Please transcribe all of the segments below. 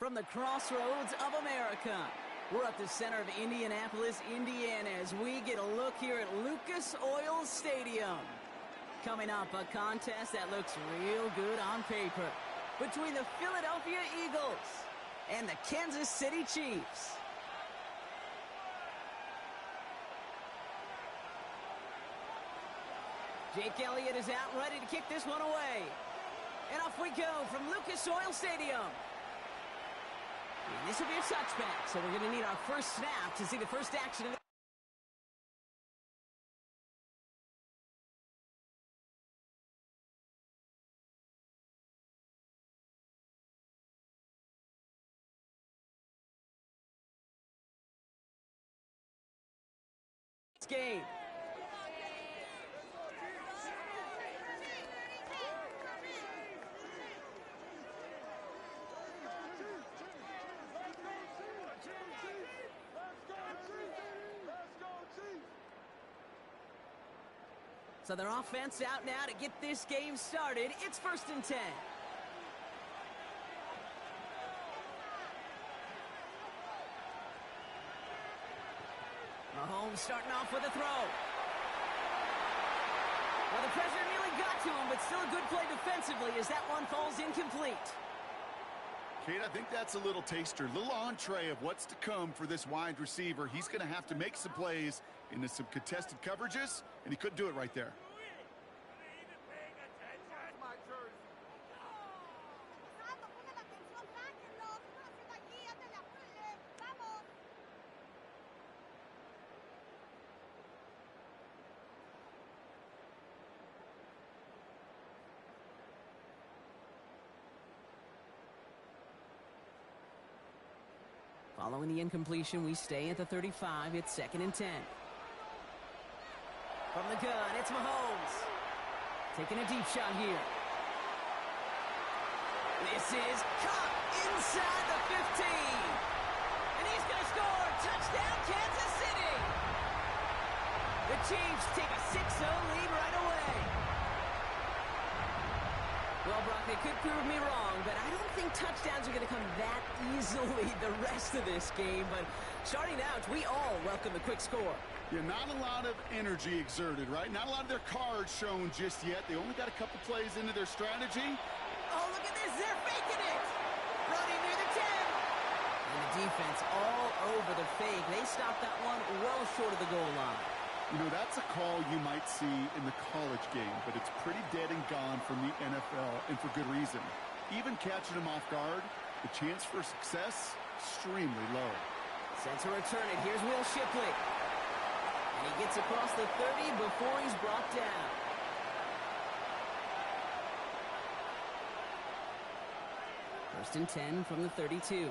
From the crossroads of America, we're at the center of Indianapolis, Indiana, as we get a look here at Lucas Oil Stadium. Coming up, a contest that looks real good on paper between the Philadelphia Eagles and the Kansas City Chiefs. Jake Elliott is out ready to kick this one away. And off we go from Lucas Oil Stadium. And this will be a touchback, so we're going to need our first snap to see the first action of this game. So their offense out now to get this game started. It's 1st and 10. Mahomes starting off with a throw. Well, the pressure nearly got to him, but still a good play defensively as that one falls incomplete. Kate, I think that's a little taster, little entree of what's to come for this wide receiver. He's going to have to make some plays into some contested coverages, and he couldn't do it right there. Following the incompletion, we stay at the 35. It's 2nd and 10. From the gun, it's Mahomes. Taking a deep shot here. This is caught inside the 15. And he's going to score. Touchdown, Kansas City. The Chiefs take a 6-0 lead right away. Well, Brock, they could prove me wrong, but I don't think touchdowns are going to come that easily the rest of this game. But starting out, we all welcome the quick score. Yeah, not a lot of energy exerted, right? Not a lot of their cards shown just yet. They only got a couple plays into their strategy. Oh, look at this. They're faking it. Running near the 10. And the defense all over the fake. They stopped that one well short of the goal line. You know, that's a call you might see in the college game, but it's pretty dead and gone from the NFL, and for good reason. Even catching them off guard, the chance for success, extremely low. Set to return it. Here's Will Shipley. And he gets across the 30 before he's brought down. First and 10 from the 32.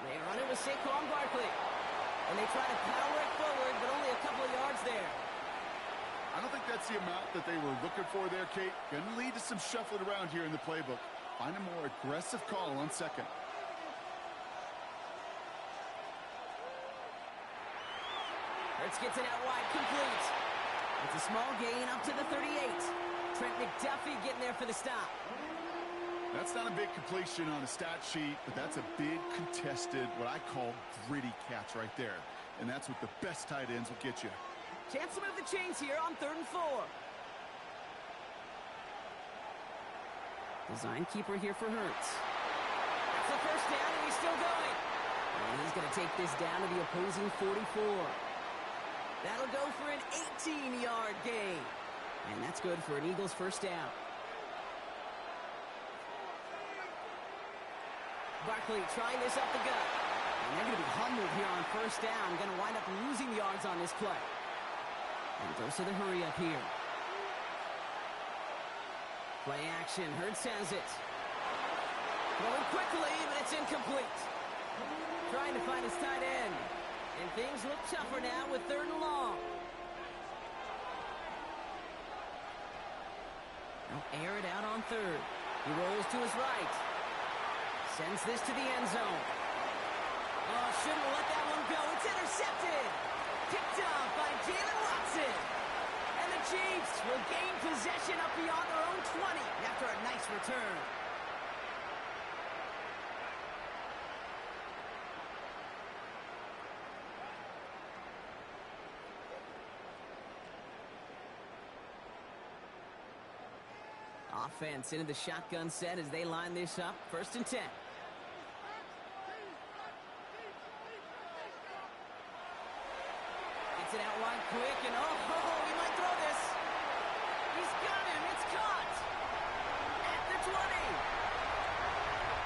They run it with Saquon Barkley. And they try to power it forward, but only a couple of yards there. I don't think that's the amount that they were looking for there, Kate. Going to lead to some shuffling around here in the playbook. Find a more aggressive call on 2nd. Hurts gets it out wide, complete. It's a small gain up to the 38. Trent McDuffie getting there for the stop. That's not a big completion on a stat sheet, but that's a big contested, what I call gritty catch right there. And that's what the best tight ends will get you. Chance to move the chains here on 3rd and 4. Design keeper here for Hurts. That's the first down, and he's still going. And he's going to take this down to the opposing 44. That'll go for an 18-yard gain. And that's good for an Eagles first down. Barkley trying this up the gut. And they're going to be humbled here on first down. Going to wind up losing yards on this play. And goes to the hurry up here. Play action. Hurts has it. Throwing quickly, but it's incomplete. Trying to find his tight end. And things look tougher now with 3rd and long. They'll air it out on 3rd. He rolls to his right. Sends this to the end zone. Oh, shouldn't let that one go. It's intercepted. Picked off by Jalen Watson. And the Chiefs will gain possession up beyond their own 20 after a nice return. Offense into the shotgun set as they line this up. 1st and 10. Gets it out wide quick, and he might throw this. He's got him. It's caught. At the 20.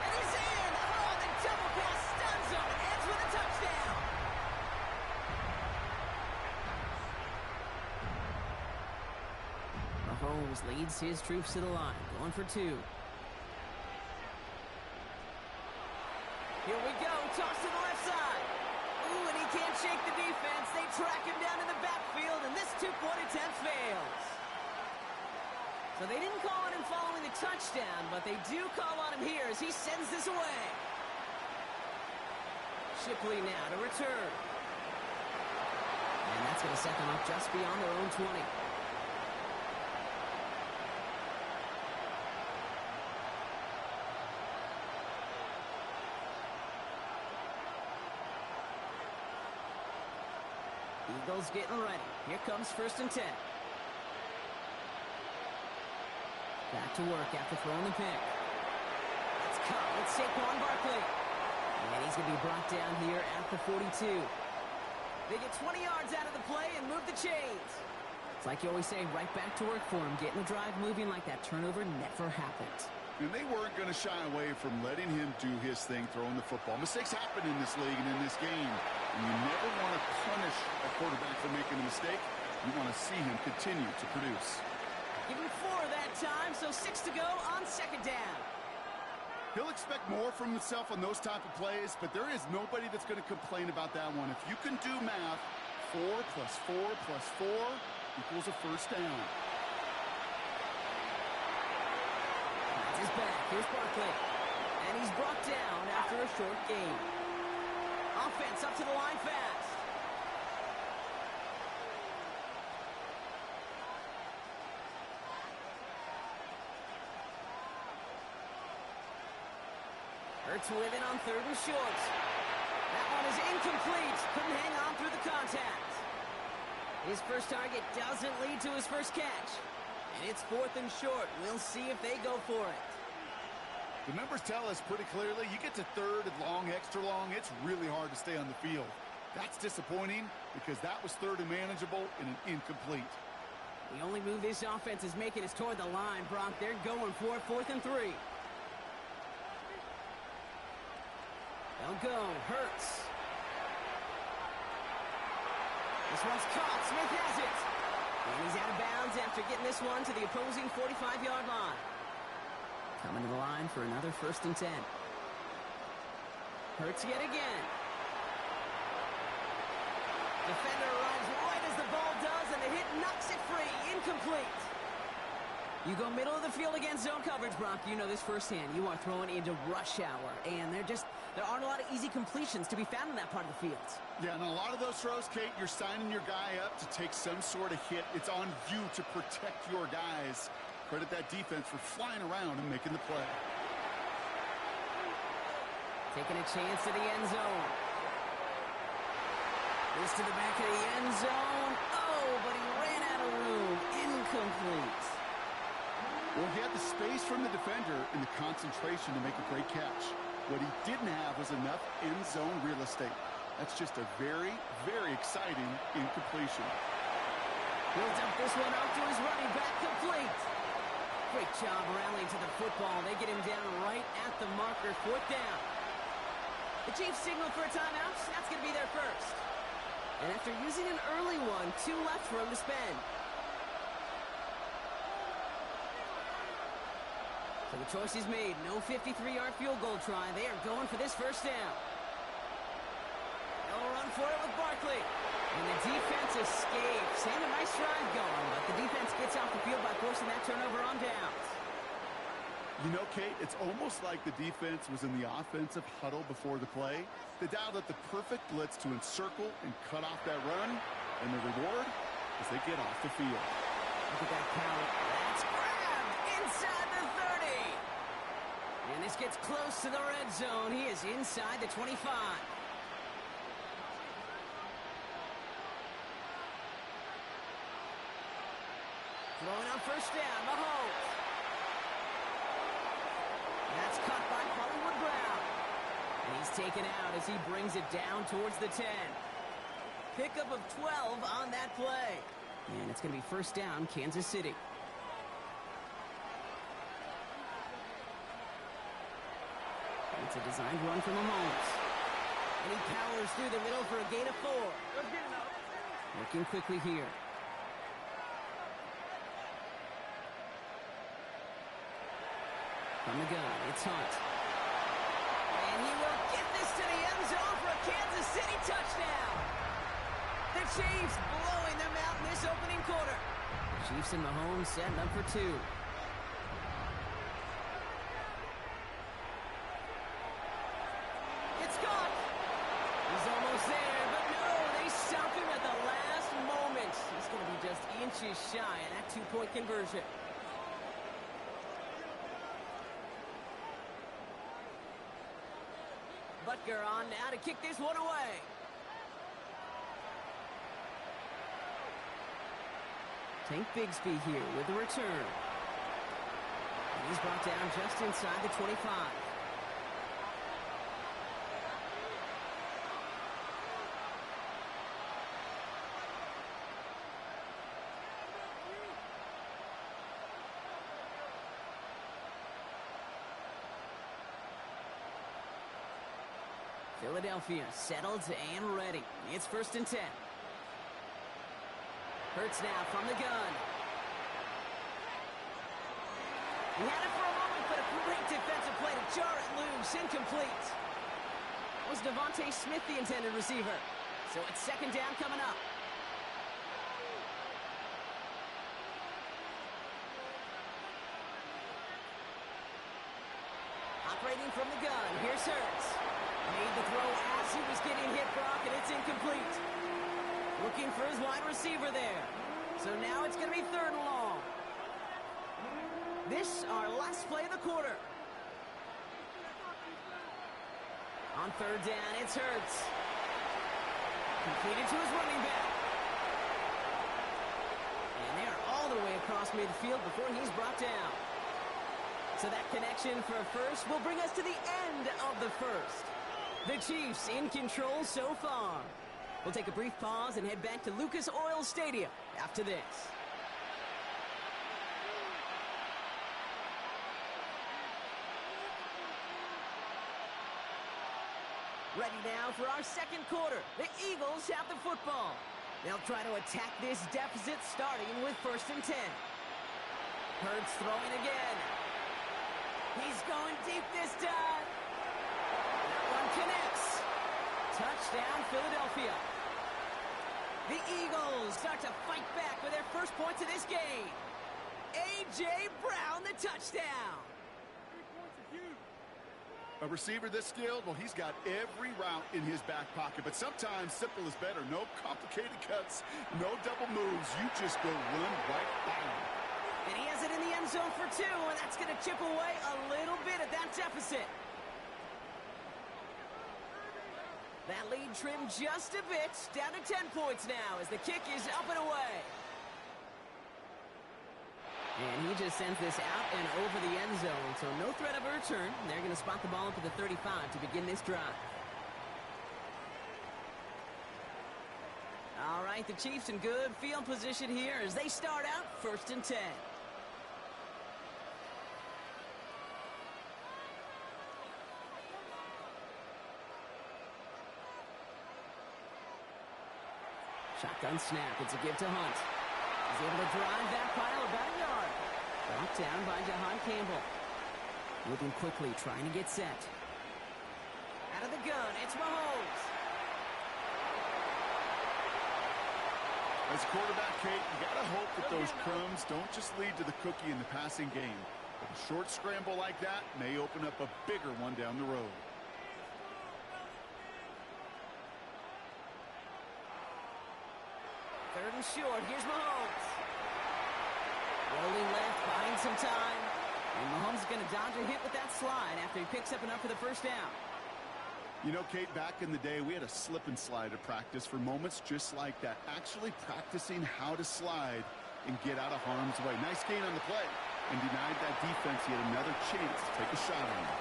And he's in. Oh, the double pass stuns him and ends with a touchdown. Mahomes leads his troops to the line, going for 2. Here we go, toss to the left side. Ooh, and he can't shake the defense. They track him down in the backfield, and this 2-point attempt fails. So they didn't call on him following the touchdown, but they do call on him here as he sends this away. Shipley now to return. And that's going to set them up just beyond their own 20. Eagles getting ready. Here comes 1st and 10. Back to work after throwing the pick. It's caught with Saquon Barkley. And he's going to be brought down here at the 42. They get 20 yards out of the play and move the chains. It's like you always say, right back to work for him. Getting the drive moving like that turnover never happened. And they weren't going to shy away from letting him do his thing, throwing the football. Mistakes happen in this league and in this game. And you never want to punish a quarterback for making a mistake. You want to see him continue to produce. Give him 4 that time, so 6 to go on 2nd down. He'll expect more from himself on those type of plays, but there is nobody that's going to complain about that one. If you can do math, 4 plus 4 plus 4 equals a 1st down. He's back. Here's Barkley. And he's brought down after a short gain. Offense up to the line fast. Hurts with it on 3rd and short. That one is incomplete. Couldn't hang on through the contact. His first target doesn't lead to his first catch. And it's 4th and short. We'll see if they go for it. The numbers tell us pretty clearly, you get to 3rd and long, extra long, it's really hard to stay on the field. That's disappointing because that was 3rd and manageable and an incomplete. The only move this offense is making is toward the line, Brock. They're going for it, 4th and 3. They'll go. Hurts. This one's caught. Smith has it. And he's out of bounds after getting this one to the opposing 45-yard line. Coming to the line for another 1st and 10. Hurts yet again. Defender arrives right as the ball does, and the hit knocks it free. Incomplete. You go middle of the field against zone coverage, Brock. You know this firsthand. You are throwing into rush hour, and there aren't a lot of easy completions to be found in that part of the field. Yeah, and a lot of those throws, Kate, you're signing your guy up to take some sort of hit. It's on you to protect your guys. Credit that defense for flying around and making the play. Taking a chance to the end zone. This to the back of the end zone. Oh, but he ran out of room. Incomplete. Well, he had the space from the defender and the concentration to make a great catch. What he didn't have was enough end zone real estate. That's just a very, very exciting incompletion. He'll dump this one off to his running back, complete. Great job rallying to the football. They get him down right at the marker, 4th down. The Chiefs signal for a timeout. That's going to be their first. And after using an early one, 2 left for him to spend. So the choice is made. No 53-yard field goal try. They are going for this 1st down. They'll run for it with Barkley. And the defense escapes. And a nice drive going, but the defense gets off the field by forcing that turnover on downs. You know, Kate, it's almost like the defense was in the offensive huddle before the play. They dialed up the perfect blitz to encircle and cut off that run. And the reward is they get off the field. Look at that power. That's grabbed inside the 30. And this gets close to the red zone. He is inside the 25. Throwing on first down, Mahomes. That's caught by Hollywood Brown. And he's taken out as he brings it down towards the 10. Pickup of 12 on that play. And it's going to be first down, Kansas City. It's a designed run from Mahomes. And he powers through the middle for a gain of 4. Working quickly here. From the gun, it's Hunt. And he will get this to the end zone for a Kansas City touchdown. The Chiefs blowing them out in this opening quarter. The Chiefs and Mahomes setting up for 2. It's caught. He's almost there, but no, they stop him at the last moment. He's going to be just inches shy of that 2-point conversion. Butker on now to kick this one away. Tank Bigsby here with the return. And he's brought down just inside the 25. Philadelphia settled and ready. It's first and 10. Hurts now from the gun. He had it for a moment, but a great defensive play to jar it loose. Incomplete. That was Devontae Smith, the intended receiver. So it's second down coming up. Operating from the gun. Here's Hurts. Made the throw as he was getting hit, Brock, and it's incomplete. Looking for his wide receiver there. So now it's going to be third and long. This, our last play of the quarter. On third down, it's Hurts. Completed to his running back. And they are all the way across midfield before he's brought down. So that connection for a first will bring us to the end of the first. The Chiefs in control so far. We'll take a brief pause and head back to Lucas Oil Stadium after this. Ready now for our second quarter. The Eagles have the football. They'll try to attack this deficit starting with first and 10. Hurts throwing again. He's going deep this time. That one connects. Touchdown, Philadelphia. The Eagles start to fight back with their first points of this game. A.J. Brown, the touchdown. A receiver this skilled, well, he's got every route in his back pocket. But sometimes simple is better. No complicated cuts, no double moves. You just go run right by him. And he has it in the end zone for 2, and that's going to chip away a little bit at that deficit. That lead trimmed just a bit, down to 10 points now as the kick is up and away. And he just sends this out and over the end zone, so no threat of a return. They're going to spot the ball up at the 35 to begin this drive. All right, the Chiefs in good field position here as they start out first and 10. Shotgun snap. It's a give to Hunt. He's able to drive that pile about a yard. Brought down by Jahan Campbell. Moving quickly, trying to get set. Out of the gun, it's Mahomes. As a quarterback, Kate, you got to hope that those crumbs don't just lead to the cookie in the passing game. But a short scramble like that may open up a bigger one down the road. Third and short. Here's Mahomes. Rolling left, buying some time. And Mahomes is going to dodge a hit with that slide after he picks up enough for the first down. You know, Kate, back in the day, we had a slip and slide to practice for moments just like that. Actually practicing how to slide and get out of harm's way. Nice gain on the play. And denied that defense yet another chance to take a shot on him.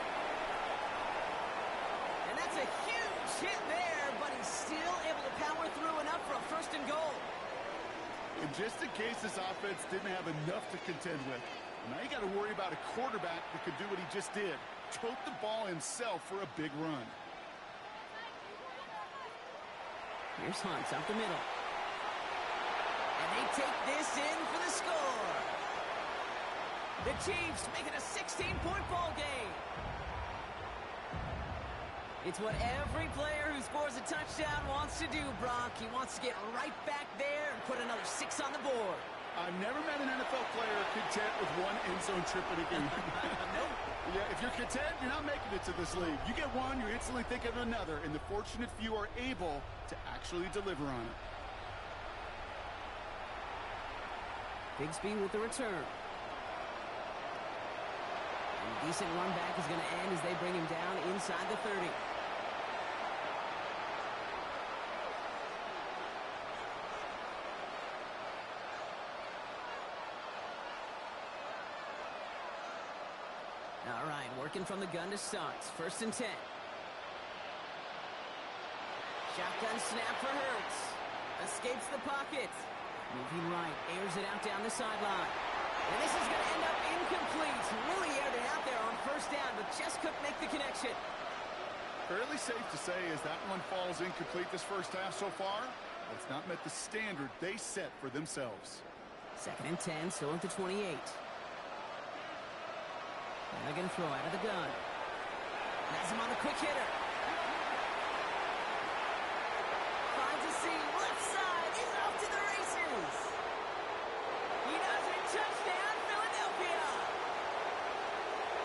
And that's a huge hit there, but he's still able to power through enough for a first and goal. And just in case this offense didn't have enough to contend with, now you got to worry about a quarterback that could do what he just did. Tote the ball himself for a big run. Here's Hunt up the middle. And they take this in for the score. The Chiefs make it a 16-point ball game. It's what every player who scores a touchdown wants to do, Brock. He wants to get right back there and put another 6 on the board. I've never met an NFL player content with one end zone trip in a game. Nope. Yeah, if you're content, you're not making it to this league. You get one, you're instantly thinking of another, and the fortunate few are able to actually deliver on it. Bigsby with the return. And a decent run back is going to end as they bring him down inside the 30. All right, working from the gun to start. 1st and 10. Shotgun snap for Hurts. Escapes the pocket. Moving right, airs it out down the sideline. And this is going to end up incomplete. Really aired it out there on 1st down, but just couldn't make the connection. Fairly safe to say as that one falls incomplete this first half so far, it's not met the standard they set for themselves. 2nd and 10, still at the 28. And they're going to throw out of the gun. Has him on the quick hitter. Finds a seam, left side. He's off to the races. He does it. Touchdown, Philadelphia.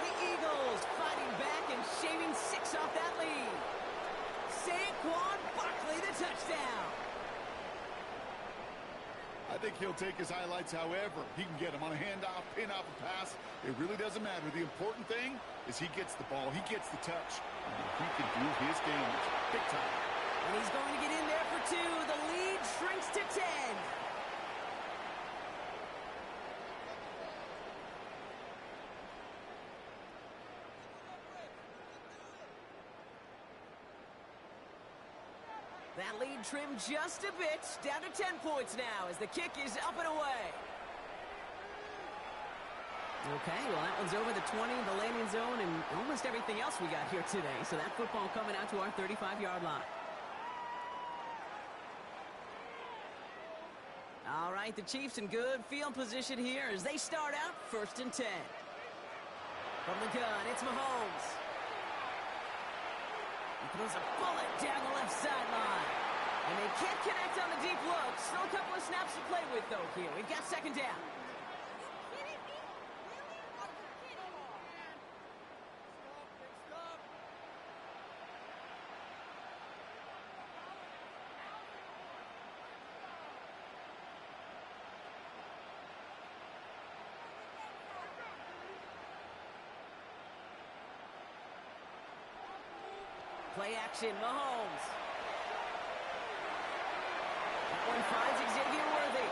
The Eagles fighting back and shaving 6 off that lead. Saquon Barkley, the touchdown. I think he'll take his highlights however he can get them on a handoff, pin off a pass. It really doesn't matter. The important thing is he gets the ball, he gets the touch, and he can do his damage big time. And he's going to get in there for 2. The lead shrinks to 10. That lead trimmed just a bit, down to 10 points now as the kick is up and away. Okay, well, that one's over the 20, the landing zone, and almost everything else we got here today. So that football coming out to our 35-yard line. All right, the Chiefs in good field position here as they start out 1st and 10. From the gun, it's Mahomes. He throws a bullet down the left sideline. And they can't connect on the deep look. Still a couple of snaps to play with, though, here. We've got 2nd down. Play action, Mahomes. That one finds Xavier Worthy.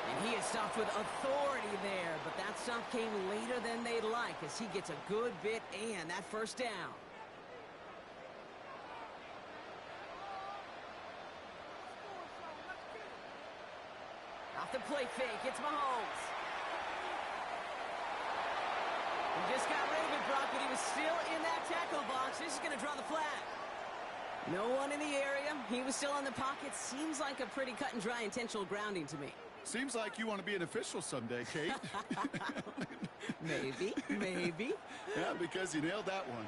And he is stopped with authority there, but that stop came later than they'd like as he gets a good bit and that 1st down. Off the play fake, it's Mahomes. He just got rid of it, Brock, but he was still in that tackle box. This is going to draw the flag. No one in the area. He was still in the pocket. Seems like a pretty cut and dry intentional grounding to me. Seems like you want to be an official someday, Kate. Maybe, maybe. Yeah, because you nailed that one.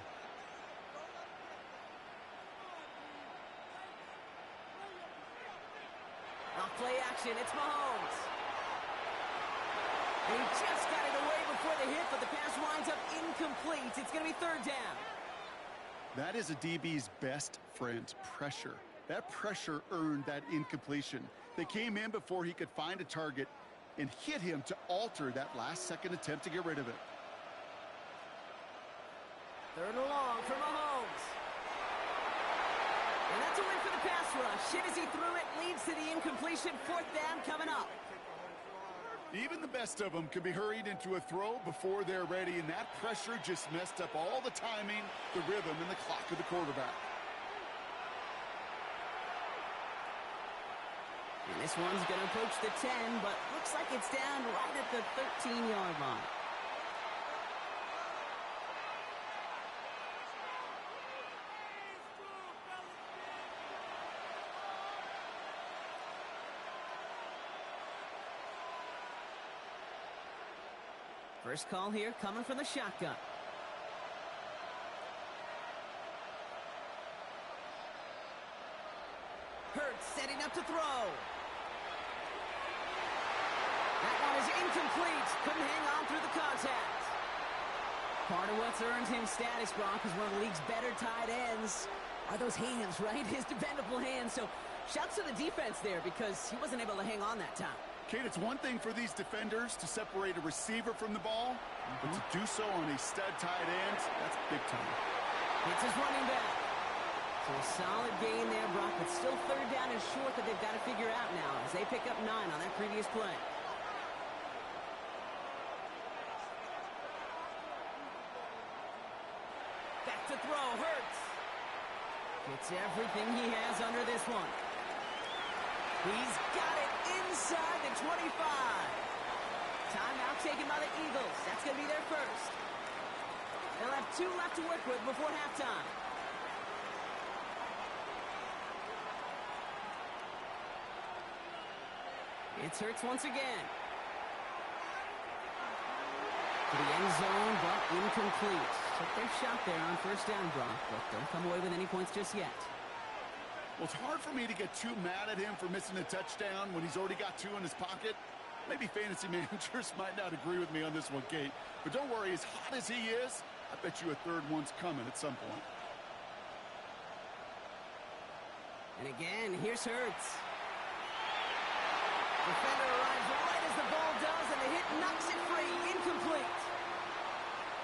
Off play action, it's Mahomes. And he just got it away before the hit, but the pass winds up incomplete. It's going to be 3rd down. That is a DB's best friend, pressure. That pressure earned that incompletion. They came in before he could find a target, and hit him to alter that last-second attempt to get rid of it. 3rd and long for Mahomes. And that's a win for the pass rush. Hit as he threw it, leads to the incompletion. 4th down coming up. Even the best of them can be hurried into a throw before they're ready, and that pressure just messed up all the timing, the rhythm, and the clock of the quarterback. And this one's going to approach the 10, but looks like it's down right at the 13-yard line. First call here coming from the shotgun. Hurts setting up to throw. That one is incomplete. Couldn't hang on through the contact. Part of what's earned him status, Brock, is one of the league's better tight ends are those hands, right? His dependable hands. So shouts to the defense there because he wasn't able to hang on that time. Kate, it's one thing for these defenders to separate a receiver from the ball, but to do so on a stud tight end, that's big time. It's his running back. So a solid gain there, Brock, but still 3rd down and short that they've got to figure out now as they pick up 9 on that previous play. Back to throw, Hurts. Gets everything he has under this one. He's got it inside the 25. Timeout taken by the Eagles. That's going to be their first. They'll have 2 left to work with before halftime. It's Hurts once again. To the end zone, but incomplete. Took their shot there on 1st down, Brock, but don't come away with any points just yet. Well, it's hard for me to get too mad at him for missing a touchdown when he's already got 2 in his pocket. Maybe fantasy managers might not agree with me on this one, Kate. But don't worry, as hot as he is, I bet you a 3rd one's coming at some point. And again, here's Hurts. Defender arrives right as the ball does, and the hit knocks it free. Incomplete.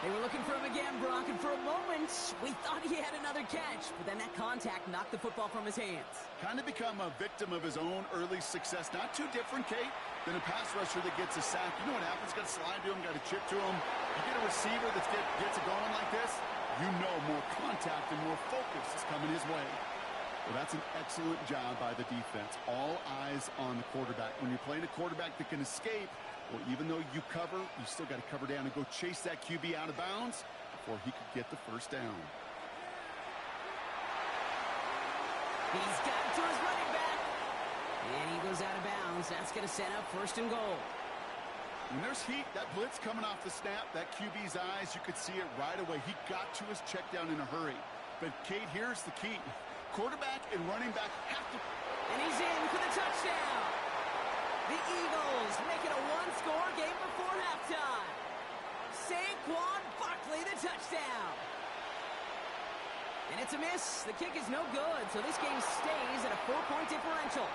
They were looking for him again, Brock, and for a moment, we thought he had another catch. But then that contact knocked the football from his hands. Kind of become a victim of his own early success. Not too different, Kate, than a pass rusher that gets a sack. You know what happens? Got to slide to him, got to chip to him. You get a receiver that gets it going like this, you know more contact and more focus is coming his way. Well, that's an excellent job by the defense. All eyes on the quarterback. When you're playing a quarterback that can escape, well, even though you cover, you still got to cover down and go chase that QB out of bounds before he could get the 1st down. He's got it to his running back. And he goes out of bounds. That's going to set up 1st and goal. When there's heat, that blitz coming off the snap, that QB's eyes, you could see it right away. He got to his check down in a hurry. But, Kate, here's the key. Quarterback and running back have to... And he's in for the touchdown. The Eagles make it a 1-score game before halftime. Saquon Barkley, the touchdown. And it's a miss. The kick is no good, so this game stays at a 4-point differential.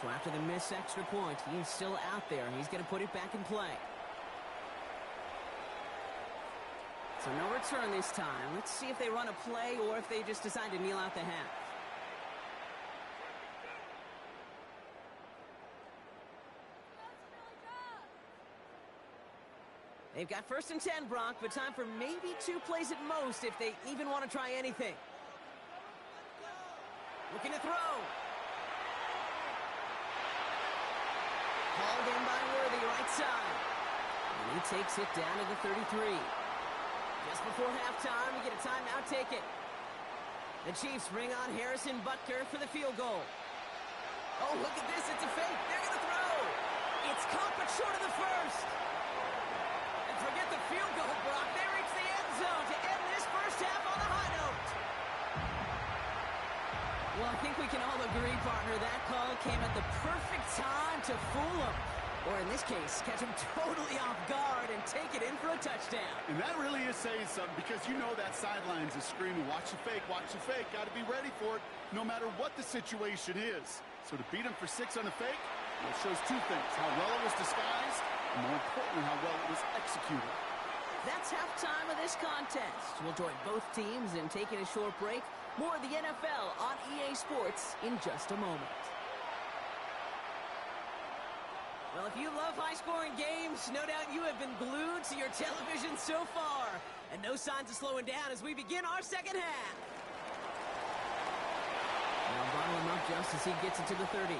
So after the missed extra point, he is still out there, and he's going to put it back in play. So no return this time. Let's see if they run a play or if they just decide to kneel out the half. They've got 1st and 10, Brock, but time for maybe 2 plays at most if they even want to try anything. Looking to throw. Called in by Worthy, right side. And he takes it down to the 33. Just before halftime, we get a timeout taken. The Chiefs bring on Harrison Butker for the field goal. Oh, look at this. It's a fake. They're going to throw. It's caught, but short of the 1st. And forget the field goal, Brock. They reach the end zone to end this 1st half on a high note. Well, I think we can all agree, partner, that call came at the perfect time to fool them. Or in this case, catch him totally off guard and take it in for a touchdown. And that really is saying something because you know that sidelines is screaming, watch the fake, got to be ready for it no matter what the situation is. So to beat him for 6 on a fake, well, it shows 2 things, how well it was disguised and more importantly, how well it was executed. That's halftime of this contest. We'll join both teams in taking a short break. More of the NFL on EA Sports in just a moment. Well, if you love high-scoring games, no doubt you have been glued to your television so far. And no signs of slowing down as we begin our second half. Now bottle him up just as he gets it to the 30.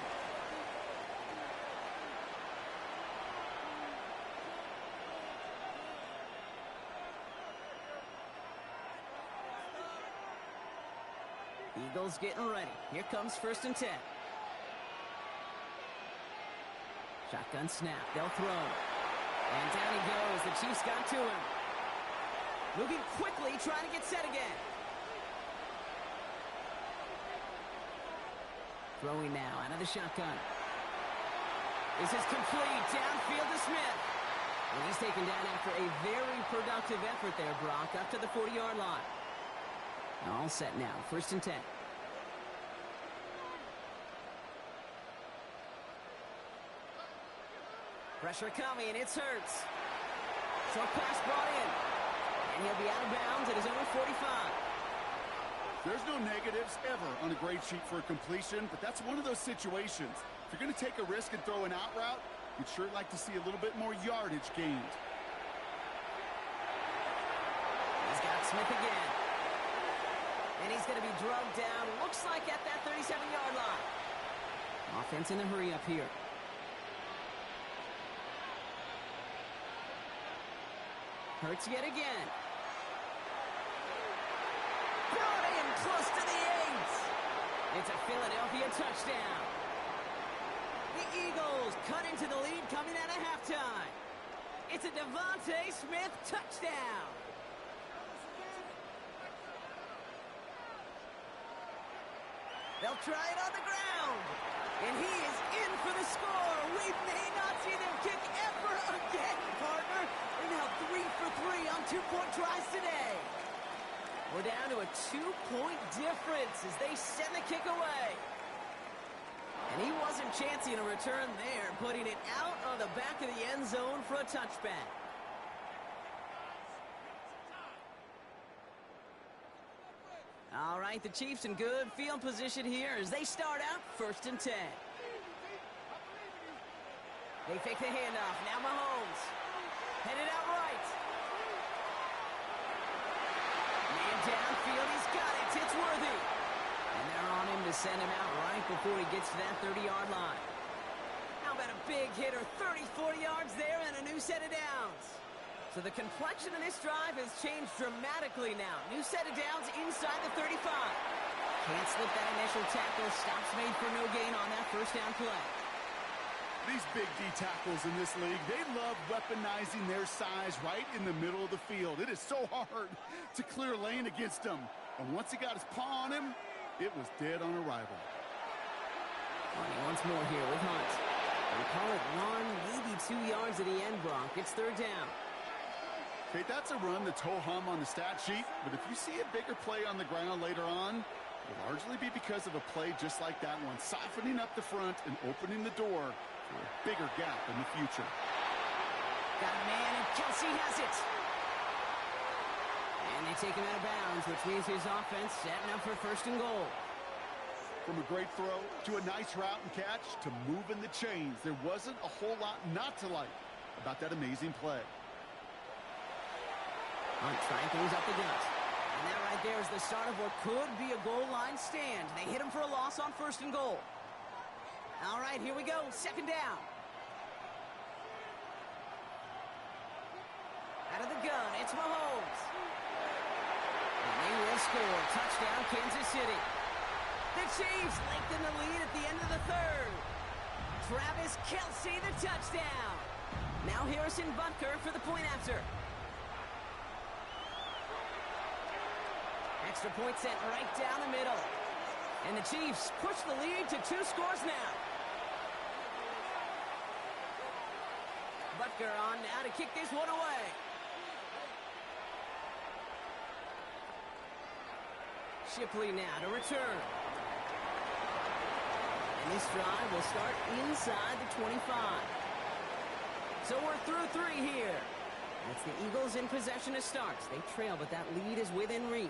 Eagles getting ready. Here comes 1st and 10. Shotgun snap. They'll throw. And down he goes. The Chiefs got to him. Moving quickly, trying to get set again. Throwing now out of the shotgun. This is complete. Downfield to Smith. And he's taken down after a very productive effort there, Brock, up to the 40-yard line. All set now. 1st and 10. Pressure coming. It's Hurts. Short pass brought in. And he'll be out of bounds at his own 45. There's no negatives ever on a grade sheet for a completion, but that's one of those situations. If you're going to take a risk and throw an out route, you'd sure like to see a little bit more yardage gained. He's got Smith again. And he's going to be drugged down, looks like at that 37-yard line. Offense in a hurry up here. Hurts yet again. Brought in close to the 8. It's a Philadelphia touchdown. The Eagles cut into the lead coming out of halftime. It's a Devontae Smith touchdown. They'll try it on the ground. And he is in for the score. We may not see them kick ever again, partner. They're now 3 for 3 on 2-point tries today. We're down to a 2-point difference as they send the kick away. And he wasn't chancing a return there, putting it out on the back of the end zone for a touchback. All right, the Chiefs in good field position here as they start out 1st and 10. They fake the handoff. Now Mahomes. Headed out right. Man downfield. He's got it. It's Worthy. And they're on him to send him out right before he gets to that 30-yard line. How about a big hitter? 30, 40 yards there and a new set of downs. So the complexion of this drive has changed dramatically now. New set of downs inside the 35. Can't slip that initial tackle. Stops made for no gain on that 1st down play. These big D tackles in this league, they love weaponizing their size right in the middle of the field. It is so hard to clear lane against them. And once he got his paw on him, it was dead on arrival. Once more here with Hunt. We call it 1, maybe 2 yards at the end, Brock. It's 3rd down. Okay, that's a run that's ho-hum on the stat sheet, but if you see a bigger play on the ground later on, it'll largely be because of a play just like that one, softening up the front and opening the door for a bigger gap in the future. Got a man, and Kelsey has it. And they take him out of bounds, which means his offense setting up for 1st and goal. From a great throw to a nice route and catch to moving the chains, there wasn't a whole lot not to like about that amazing play. Hunt trying things up the gut. And that right there is the start of what could be a goal line stand. They hit him for a loss on 1st and goal. All right, here we go. 2nd down. Out of the gun, it's Mahomes. And they will score. Touchdown, Kansas City. The Chiefs lengthen the lead at the end of the 3rd. Travis Kelce, the touchdown. Now Harrison Butker for the point after. Extra point set right down the middle. And the Chiefs push the lead to 2 scores now. kicker on now to kick this one away. Shipley now to return. And this drive will start inside the 25. So we're through 3 here. It's the Eagles in possession to start. They trail, but that lead is within reach.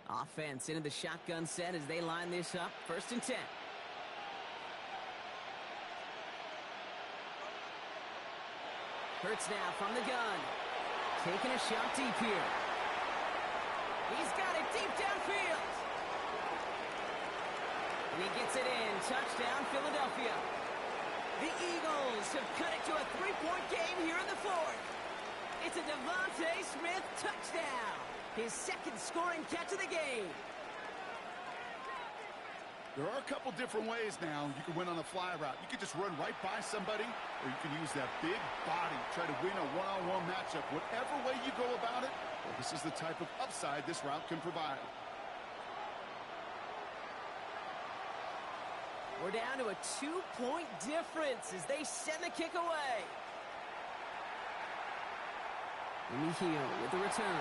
Offense into the shotgun set as they line this up. 1st and 10. Hurts now from the gun. Taking a shot deep here. He's got it deep downfield. And he gets it in. Touchdown, Philadelphia. The Eagles have cut it to a 3-point game here in the 4th. It's a Devontae Smith touchdown. His 2nd scoring catch of the game. There are a couple different ways now. You can win on a fly route. You can just run right by somebody, or you can use that big body, try to win a one-on-one matchup. Whatever way you go about it, well, this is the type of upside this route can provide. We're down to a 2-point difference as they send the kick away. Hill with the return.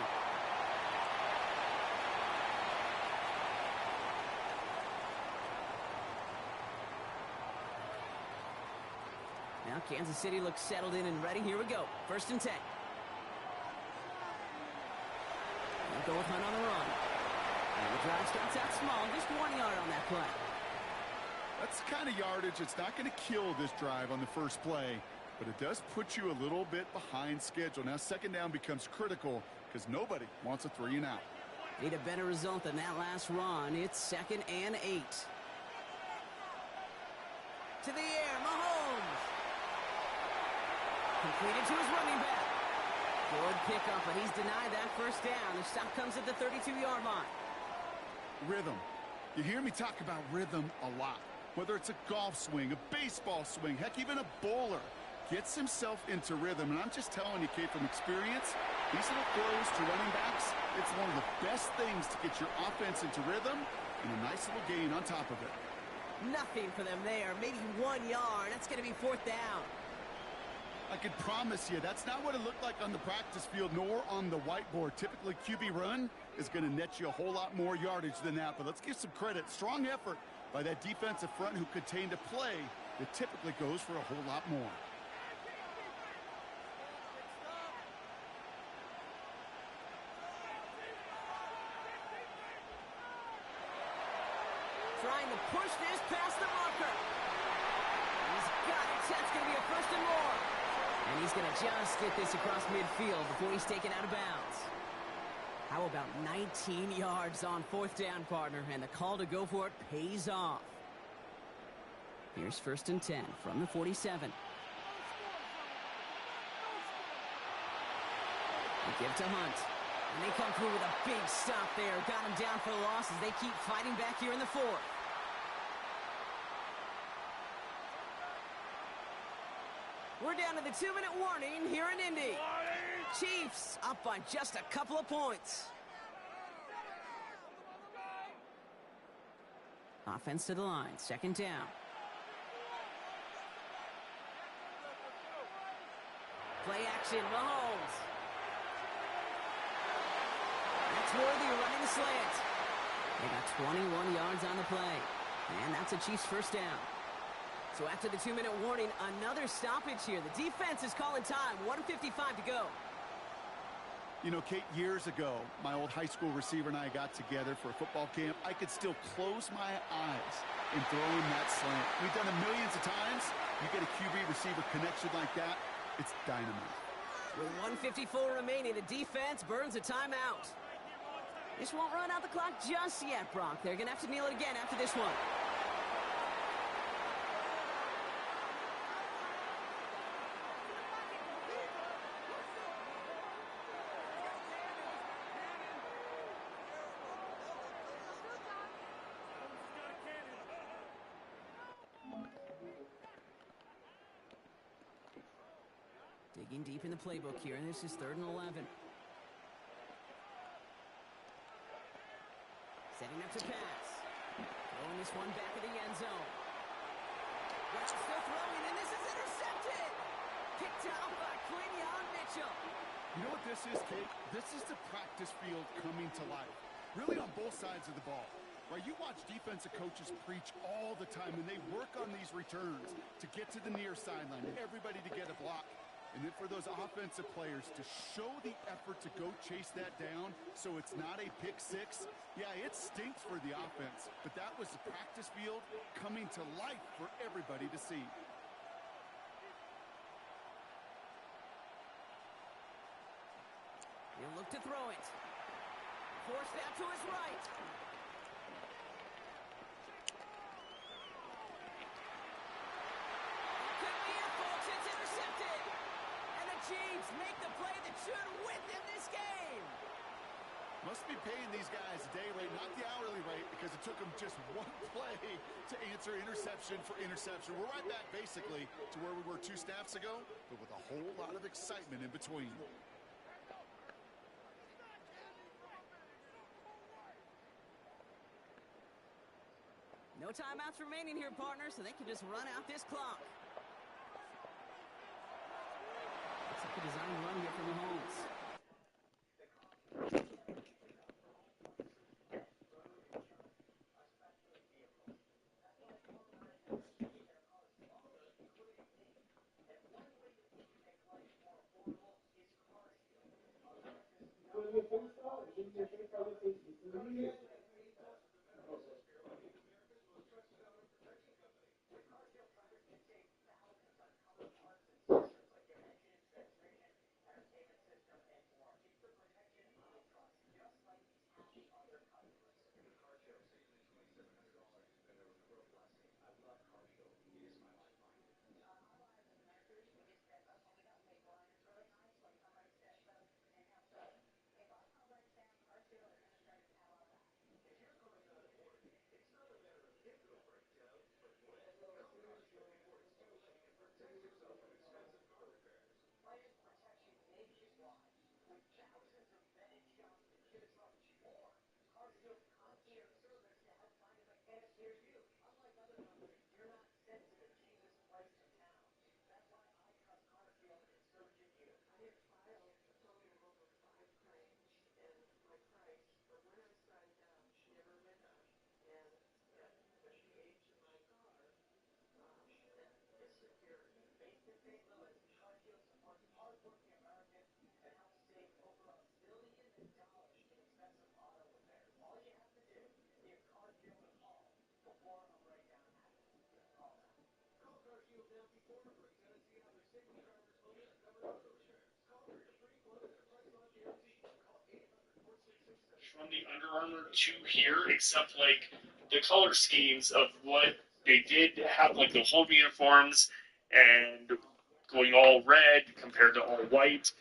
Now Kansas City looks settled in and ready. Here we go. 1st and 10. They'll go with Hunt on the run. And the drive starts out small. Just 1 yard on that play. That's the kind of yardage it's not going to kill this drive on the first play, but it does put you a little bit behind schedule. Now 2nd down becomes critical because nobody wants a 3 and out. Need a better result than that last run. It's 2nd and 8. To the air, Mahomes. Completed to his running back. Good pickup, but he's denied that 1st down. The stop comes at the 32-yard line. Rhythm. You hear me talk about rhythm a lot. Whether it's a golf swing, a baseball swing, heck, even a bowler gets himself into rhythm. And I'm just telling you, Kate, from experience, these little throws to running backs, it's one of the best things to get your offense into rhythm and a nice little gain on top of it. Nothing for them there. Maybe 1 yard. That's going to be 4th down. I can promise you that's not what it looked like on the practice field nor on the whiteboard. Typically, QB run is going to net you a whole lot more yardage than that. But let's give some credit. Strong effort by that defensive front who contained a play that typically goes for a whole lot more. Trying to push this past the marker. He's got it. That's going to be a 1st and more. And he's going to just get this across midfield before he's taken out of bounds. How about 19 yards on 4th down, partner? And the call to go for it pays off. Here's 1st and 10 from the 47. They give to Hunt. And they come through with a big stop there. Got him down for the loss as they keep fighting back here in the 4th. We're down to the 2-minute warning here in Indy. Chiefs up by just a couple of points. Offense to the line. 2nd down. Play action. Mahomes. That's worthy running the slant. They got 21 yards on the play. And that's a Chiefs 1st down. So after the 2-minute warning, another stoppage here. The defense is calling time. 1:55 to go. You know, Kate, years ago, my old high school receiver and I got together for a football camp. I could still close my eyes and throw in that slant. We've done it millions of times. You get a QB-receiver connection like that, it's dynamite. With 1:54 remaining, the defense burns a timeout. This won't run out the clock just yet, Brock. They're going to have to kneel it again after this one. Digging deep in the playbook here, and this is 3rd and 11. Setting up to pass. Throwing this one back of the end zone. Well, still throwing, and this is intercepted. Picked out by Quinion Mitchell. You know what this is, Kate? This is the practice field coming to life. Really on both sides of the ball. Right, you watch defensive coaches preach all the time, and they work on these returns to get to the near sideline, everybody to get a block. And then for those offensive players to show the effort to go chase that down so it's not a pick six, yeah, it stinks for the offense. But that was the practice field coming to life for everybody to see. He'll look to throw it. Forced out to his right. Chiefs make the play that should win them this game. Must be paying these guys a day rate, not the hourly rate, because it took them just one play to answer interception for interception. We're right back basically to where we were 2 snaps ago, but with a whole lot of excitement in between. No timeouts remaining here, partner, so they can just run out this clock. A design run here from Mahomes. From the Under Armour to here, except like the color schemes of what they did have, like the home uniforms and going all red compared to all white.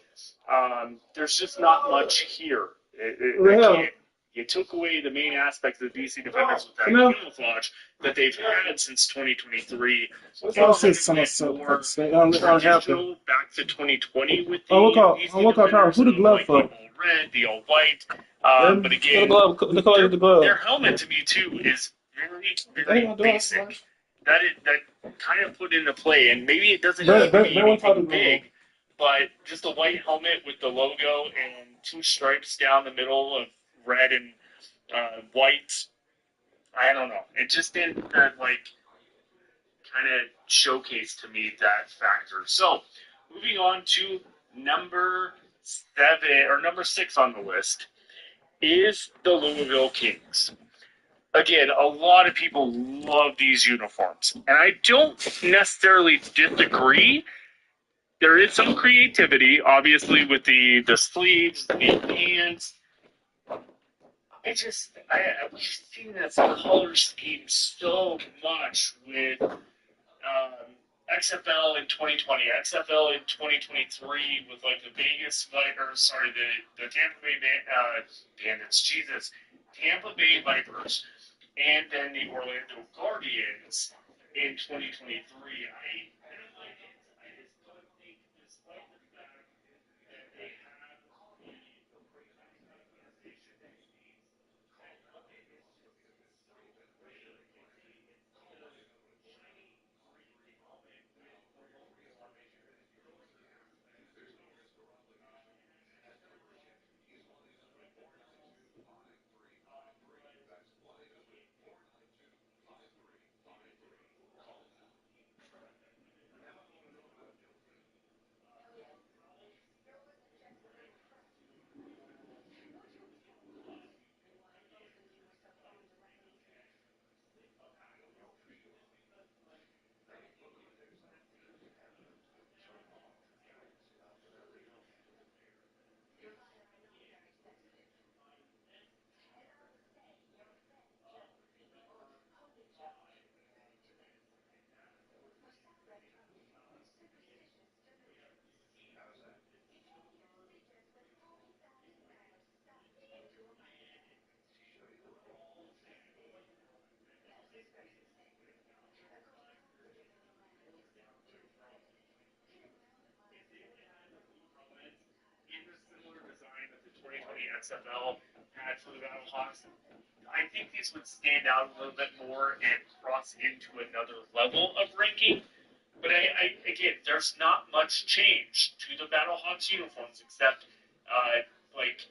There's just not much here. You took away the main aspect of the DC Defenders with that camouflage that they've had since 2023. More traditional back to 2020 with the DC Defenders, the all red, the all white. But again, their helmet to me too is very, very basic. That kind of put into play, and maybe it doesn't need to be anything big, but just a white helmet with the logo and 2 stripes down the middle of red and white. I don't know. It just didn't kind of showcase to me that factor. So, moving on to number 6 on the list is the Louisville Kings. Again, a lot of people love these uniforms, and I don't necessarily disagree. There is some creativity, obviously, with the sleeves, the pants. We've seen this color scheme so much with XFL in 2020, XFL in 2023 with like the Tampa Bay Bandits, Tampa Bay Vipers, and then the Orlando Guardians in 2023. I just don't think, despite the In the similar design that the 2020 XFL had for the Battlehawks, I think these would stand out a little bit more and cross into another level of ranking. But again, there's not much change to the Battlehawks uniforms except like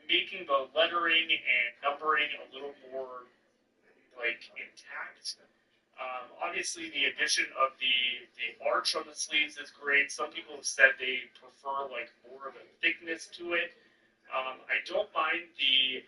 making the lettering and numbering a little more like intact. Obviously, the addition of the arch on the sleeves is great. Some people have said they prefer like more of a thickness to it. I don't mind the.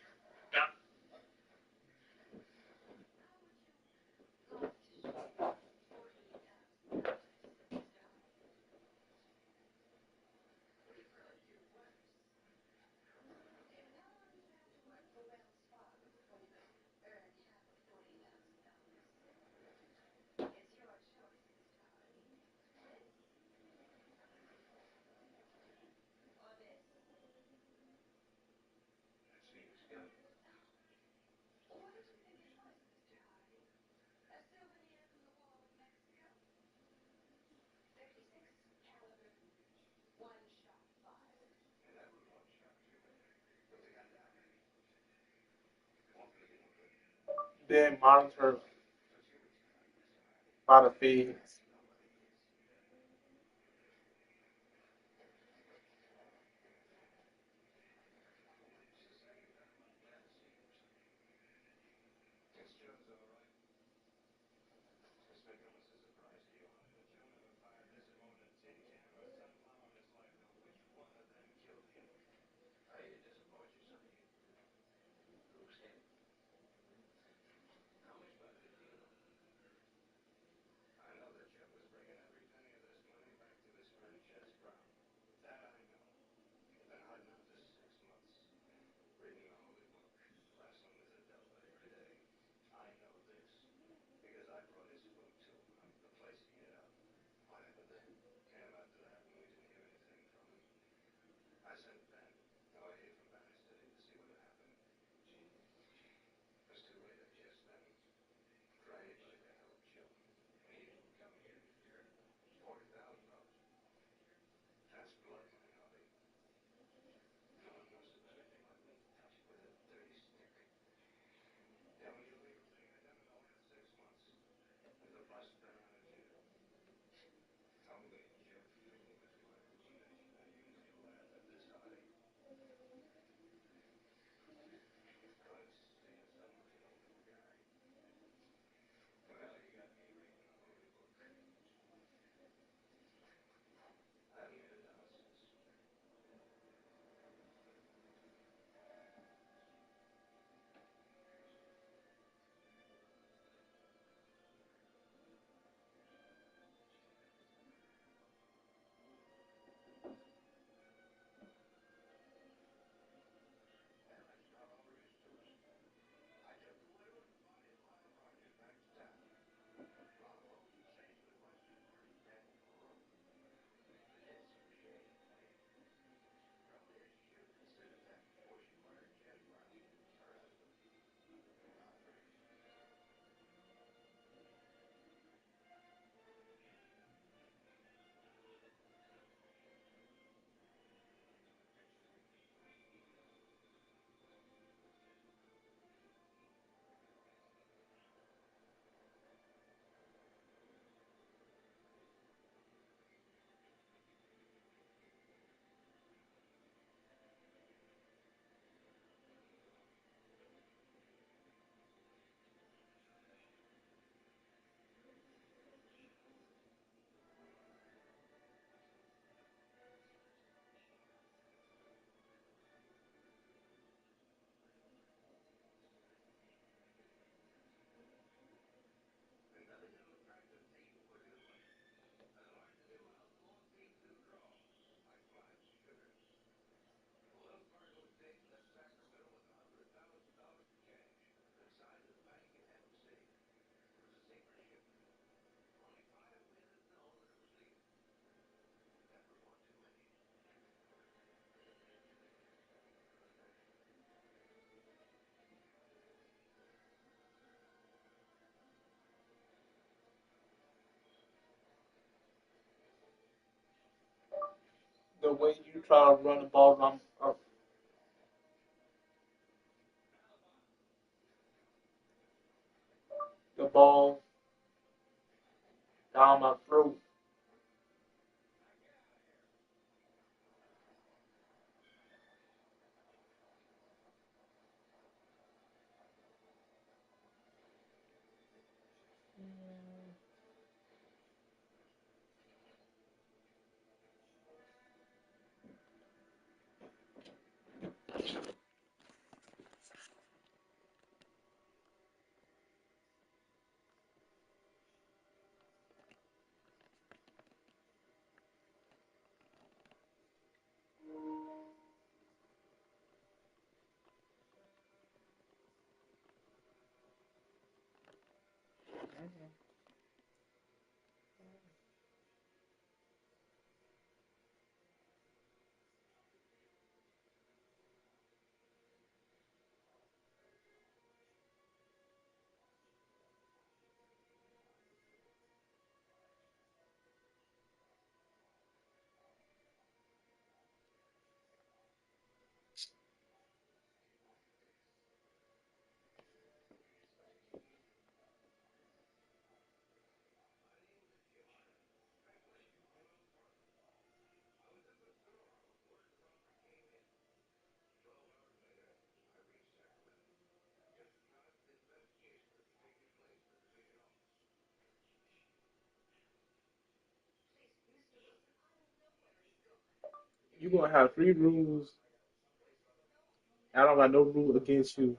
Being monitored by the feeds. the way you try to run the ball up the ball down my throat. You're gonna have 3 rules. I don't got no rule against you